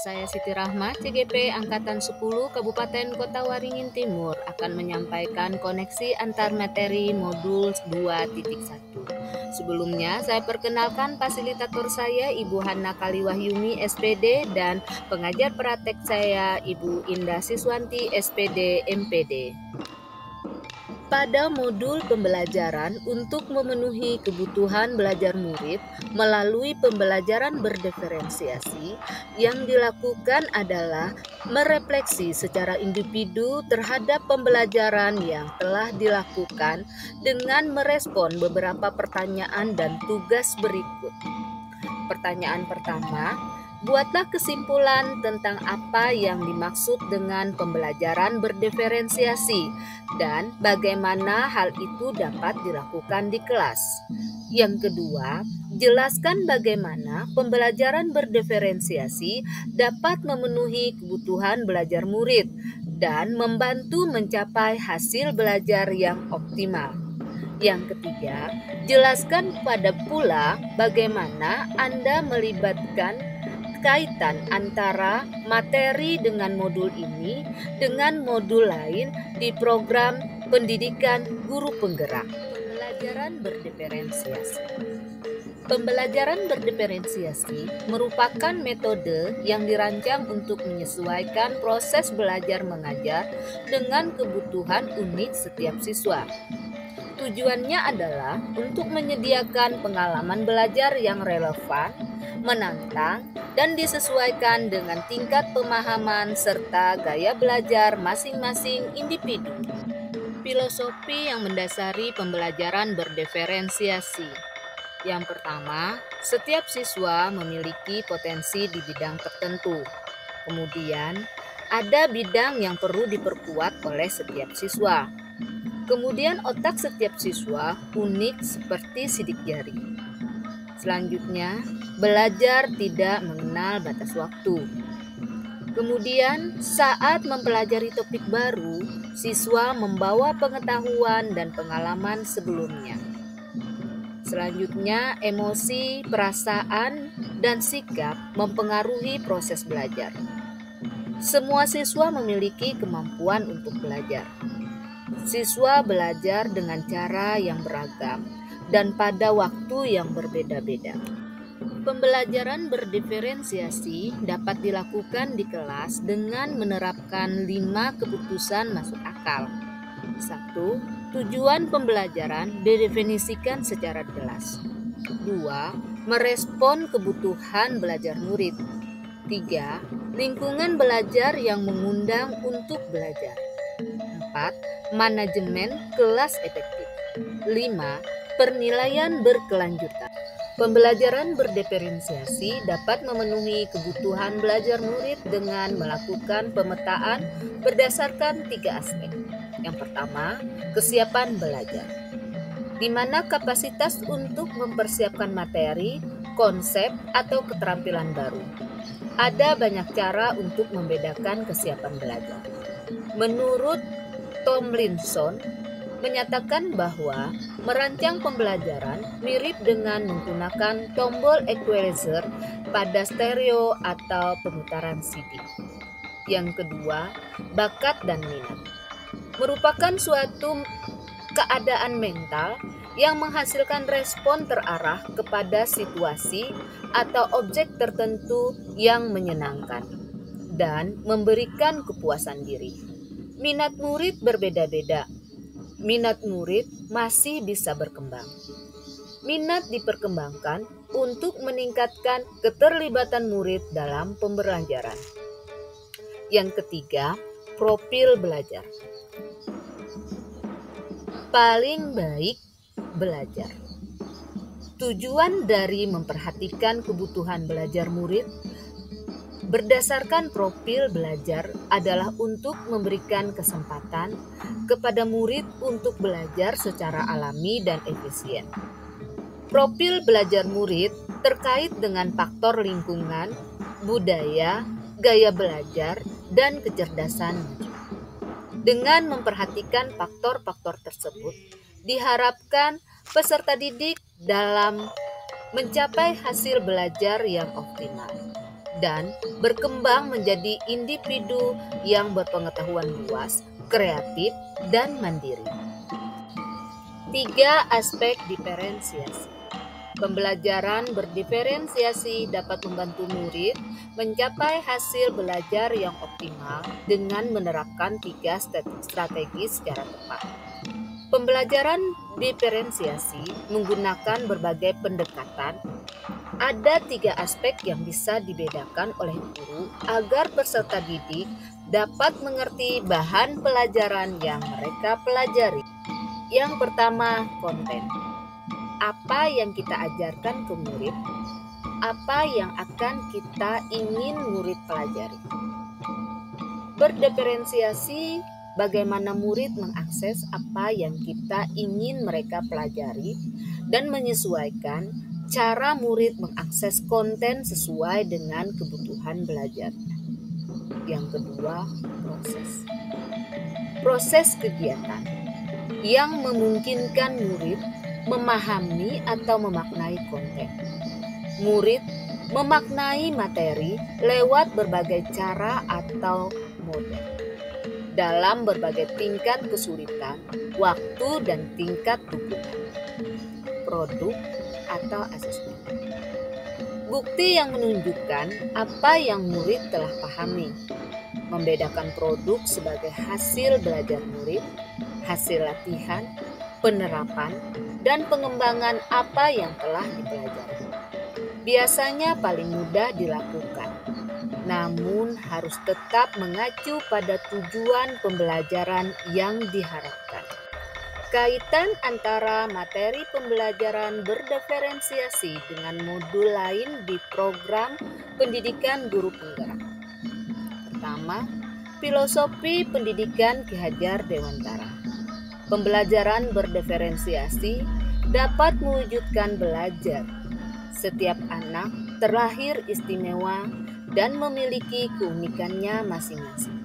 Saya Siti Rahma, CGP Angkatan 10 Kabupaten Kota Waringin Timur akan menyampaikan koneksi antar materi modul 2.1. Sebelumnya, saya perkenalkan fasilitator saya Ibu Hana Kaliwahyumi SPD dan pengajar praktek saya Ibu Indah Siswanti SPD MPD. Pada modul pembelajaran untuk memenuhi kebutuhan belajar murid melalui pembelajaran berdiferensiasi, yang dilakukan adalah merefleksi secara individu terhadap pembelajaran yang telah dilakukan dengan merespon beberapa pertanyaan dan tugas berikut. Pertanyaan pertama, buatlah kesimpulan tentang apa yang dimaksud dengan pembelajaran berdiferensiasi dan bagaimana hal itu dapat dilakukan di kelas. Yang kedua, jelaskan bagaimana pembelajaran berdiferensiasi dapat memenuhi kebutuhan belajar murid dan membantu mencapai hasil belajar yang optimal. Yang ketiga, jelaskan pula bagaimana Anda melibatkan kaitan antara materi dengan modul ini dengan modul lain di program pendidikan guru penggerak. Pembelajaran berdiferensiasi. Pembelajaran berdiferensiasi merupakan metode yang dirancang untuk menyesuaikan proses belajar mengajar dengan kebutuhan unik setiap siswa. Tujuannya adalah untuk menyediakan pengalaman belajar yang relevan, menantang, dan disesuaikan dengan tingkat pemahaman serta gaya belajar masing-masing individu. Filosofi yang mendasari pembelajaran berdiferensiasi. Yang pertama, setiap siswa memiliki potensi di bidang tertentu. Kemudian, ada bidang yang perlu diperkuat oleh setiap siswa. Kemudian otak setiap siswa unik seperti sidik jari. Selanjutnya, belajar tidak mengenal batas waktu. Kemudian, saat mempelajari topik baru, siswa membawa pengetahuan dan pengalaman sebelumnya. Selanjutnya, emosi, perasaan, dan sikap mempengaruhi proses belajar. Semua siswa memiliki kemampuan untuk belajar. Siswa belajar dengan cara yang beragam dan pada waktu yang berbeda-beda. Pembelajaran berdiferensiasi dapat dilakukan di kelas dengan menerapkan 5 keputusan masuk akal. 1. Tujuan pembelajaran didefinisikan secara jelas. 2. Merespon kebutuhan belajar murid. 3. Lingkungan belajar yang mengundang untuk belajar. 4. Manajemen kelas efektif. 5. Penilaian berkelanjutan. Pembelajaran berdiferensiasi dapat memenuhi kebutuhan belajar murid dengan melakukan pemetaan berdasarkan 3 aspek. Yang pertama, kesiapan belajar, di mana kapasitas untuk mempersiapkan materi, konsep, atau keterampilan baru. Ada banyak cara untuk membedakan kesiapan belajar. Menurut Tomlinson menyatakan bahwa merancang pembelajaran mirip dengan menggunakan tombol equalizer pada stereo atau pemutaran CD. Yang kedua, bakat dan minat merupakan suatu keadaan mental yang menghasilkan respon terarah kepada situasi atau objek tertentu yang menyenangkan dan memberikan kepuasan diri. Minat murid berbeda-beda. Minat murid masih bisa berkembang. Minat diperkembangkan untuk meningkatkan keterlibatan murid dalam pembelajaran. Yang ketiga, profil belajar. Paling baik belajar. Tujuan dari memperhatikan kebutuhan belajar murid berdasarkan profil belajar adalah untuk memberikan kesempatan kepada murid untuk belajar secara alami dan efisien. Profil belajar murid terkait dengan faktor lingkungan, budaya, gaya belajar, dan kecerdasan. Dengan memperhatikan faktor-faktor tersebut, diharapkan peserta didik dalam mencapai hasil belajar yang optimal. dan berkembang menjadi individu yang berpengetahuan luas, kreatif, dan mandiri. 3 aspek diferensiasi. Pembelajaran berdiferensiasi dapat membantu murid mencapai hasil belajar yang optimal dengan menerapkan 3 strategi secara tepat. Pembelajaran diferensiasi menggunakan berbagai pendekatan. Ada 3 aspek yang bisa dibedakan oleh guru agar peserta didik dapat mengerti bahan pelajaran yang mereka pelajari. Yang pertama, konten. Apa yang kita ajarkan ke murid, apa yang akan kita ingin murid pelajari. Berdiferensiasi bagaimana murid mengakses apa yang kita ingin mereka pelajari dan menyesuaikan cara murid mengakses konten sesuai dengan kebutuhan belajar. Yang kedua, proses kegiatan yang memungkinkan murid memahami atau memaknai konten. Murid memaknai materi lewat berbagai cara atau model dalam berbagai tingkat kesulitan, waktu, dan tingkat dukungan. Produk atau asesmen. Bukti yang menunjukkan apa yang murid telah pahami. Membedakan produk sebagai hasil belajar murid, hasil latihan, penerapan, dan pengembangan apa yang telah dipelajari. Biasanya paling mudah dilakukan, namun harus tetap mengacu pada tujuan pembelajaran yang diharapkan. Kaitan antara materi pembelajaran berdiferensiasi dengan modul lain di program pendidikan guru penggerak. Pertama, filosofi pendidikan Ki Hajar Dewantara. Pembelajaran berdiferensiasi dapat mewujudkan belajar. Setiap anak terlahir istimewa dan memiliki keunikannya masing-masing.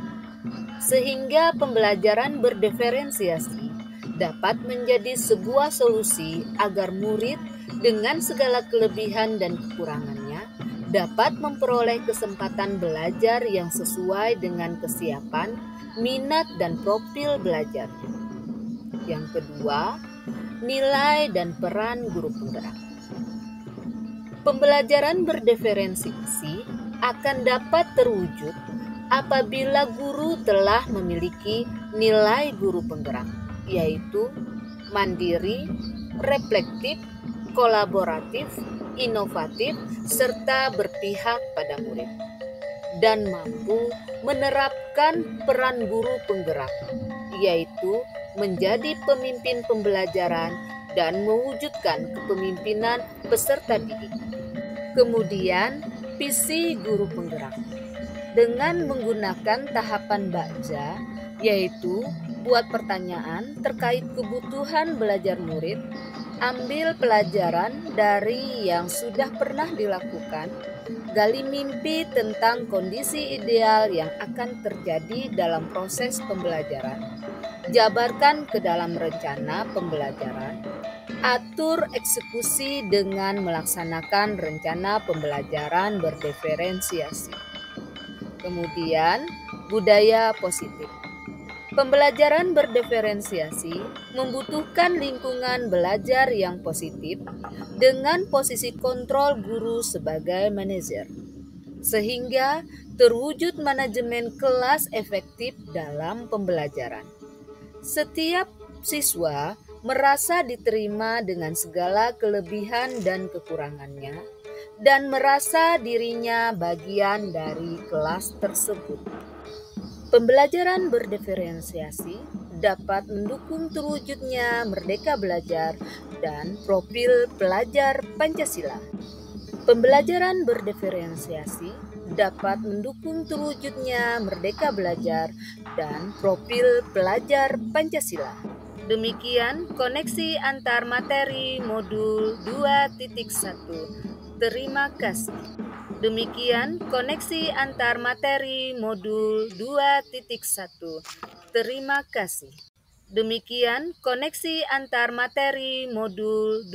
Sehingga pembelajaran berdiferensiasi dapat menjadi sebuah solusi agar murid dengan segala kelebihan dan kekurangannya dapat memperoleh kesempatan belajar yang sesuai dengan kesiapan, minat, dan profil belajarnya. Yang kedua, nilai dan peran guru penggerak. Pembelajaran berdiferensiasi akan dapat terwujud apabila guru telah memiliki nilai guru penggerak, yaitu mandiri, reflektif, kolaboratif, inovatif, serta berpihak pada murid, dan mampu menerapkan peran guru penggerak, yaitu menjadi pemimpin pembelajaran dan mewujudkan kepemimpinan peserta didik. Kemudian, visi guru penggerak. Dengan menggunakan tahapan baca, yaitu buat pertanyaan terkait kebutuhan belajar murid, ambil pelajaran dari yang sudah pernah dilakukan, gali mimpi tentang kondisi ideal yang akan terjadi dalam proses pembelajaran, jabarkan ke dalam rencana pembelajaran, atur eksekusi dengan melaksanakan rencana pembelajaran berdiferensiasi. Kemudian, budaya positif. Pembelajaran berdiferensiasi membutuhkan lingkungan belajar yang positif dengan posisi kontrol guru sebagai manajer, sehingga terwujud manajemen kelas efektif dalam pembelajaran. Setiap siswa merasa diterima dengan segala kelebihan dan kekurangannya, dan merasa dirinya bagian dari kelas tersebut. Pembelajaran berdiferensiasi dapat mendukung terwujudnya merdeka belajar dan profil pelajar Pancasila. Pembelajaran berdiferensiasi dapat mendukung terwujudnya merdeka belajar dan profil pelajar Pancasila. Demikian koneksi antar materi modul 2.1. Terima kasih. Demikian koneksi antar materi modul 2.1. Terima kasih. Demikian koneksi antar materi modul 2.